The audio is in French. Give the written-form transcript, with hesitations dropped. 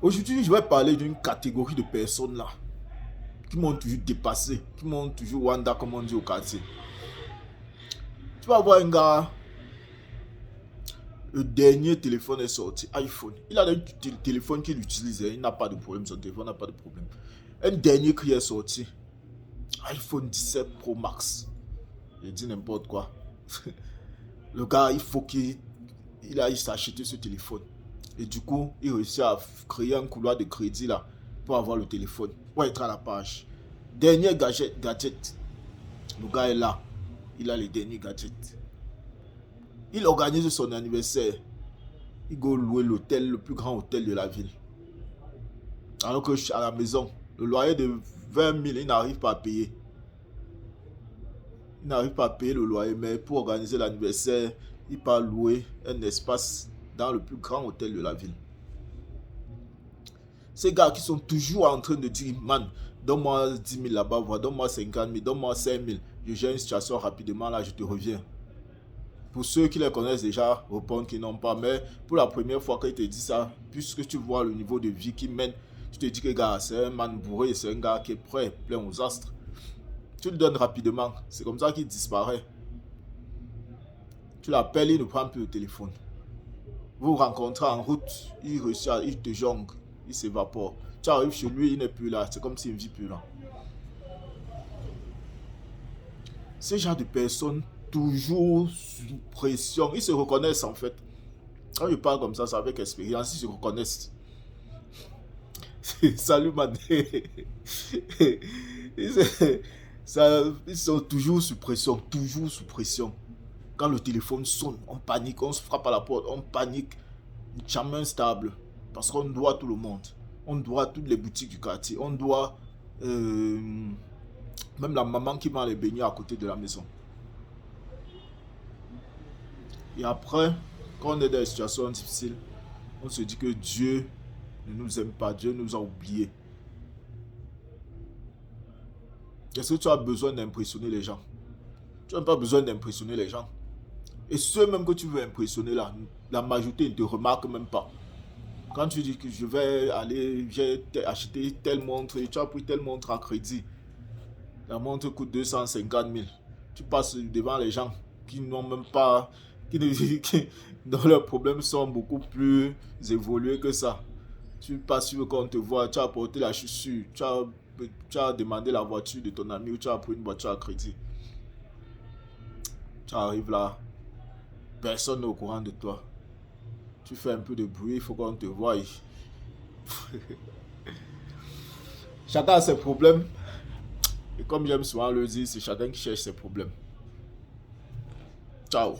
Aujourd'hui, je vais parler d'une catégorie de personnes là qui m'ont toujours dépassé, qui m'ont toujours Wanda, comme on dit au quartier. Tu vas voir un gars, le dernier téléphone est sorti, iPhone. Il a un téléphone qu'il utilise, il n'a pas de problème, son téléphone n'a pas de problème. Un dernier qui est sorti, iPhone 17 Pro Max. Je dis n'importe quoi. Le gars, il faut qu'il aille s'acheter ce téléphone. Et du coup, il réussit à créer un couloir de crédit là pour avoir le téléphone, pour être à la page. Dernier gadget. Le gars est là. Il a les derniers gadgets. Il organise son anniversaire. Il va louer l'hôtel, le plus grand hôtel de la ville. Alors que à la maison, le loyer de 20 000, il n'arrive pas à payer. Il n'arrive pas à payer le loyer, mais pour organiser l'anniversaire, il peut louer un espace dans le plus grand hôtel de la ville. Ces gars qui sont toujours en train de dire, man, donne-moi 10 000 là-bas, donne-moi 50 000, donne-moi 5 000. Je gère une situation rapidement, là, je te reviens. Pour ceux qui les connaissent déjà, répondent qu'ils n'ont pas. Mais pour la première fois qu'ils te disent ça, puisque tu vois le niveau de vie qu'ils mènent, tu te dis que gars, c'est un man bourré, c'est un gars qui est prêt, plein aux astres. Tu le donnes rapidement. C'est comme ça qu'il disparaît. Tu l'appelles, il ne prend plus le téléphone. Vous vous rencontrez en route, il réussit, il te jongle, il s'évapore. Tu arrives chez lui, il n'est plus là. C'est comme s'il ne vit plus là. Ce genre de personnes, toujours sous pression, ils se reconnaissent en fait. Quand je parle comme ça, c'est avec expérience, ils se reconnaissent. Salut man. Ils sont toujours sous pression, toujours sous pression. Quand le téléphone sonne, on panique, on se frappe à la porte, on panique. Jamais stable. Parce qu'on doit tout le monde. On doit toutes les boutiques du quartier. On doit même la maman qui vend les beignets à côté de la maison. Et après, quand on est dans des situations difficiles, on se dit que Dieu ne nous aime pas, Dieu nous a oubliés. Est-ce que tu as besoin d'impressionner les gens? Tu n'as pas besoin d'impressionner les gens. Et ceux même que tu veux impressionner là, la majorité ne te remarque même pas. Quand tu dis que je vais aller, j'ai acheté telle montre, et tu as pris telle montre en crédit. La montre coûte 250 000. Tu passes devant les gens qui n'ont même pas, dont leurs problèmes sont beaucoup plus évolués que ça. Tu passes sur qu'on te voit, tu as apporté la chaussure, tu as demandé la voiture de ton ami ou tu as pris une voiture à crédit. Tu arrives là, personne n'est au courant de toi. Tu fais un peu de bruit, il faut qu'on te voie. Chacun a ses problèmes. Et comme j'aime souvent le dire, c'est chacun qui cherche ses problèmes. Ciao.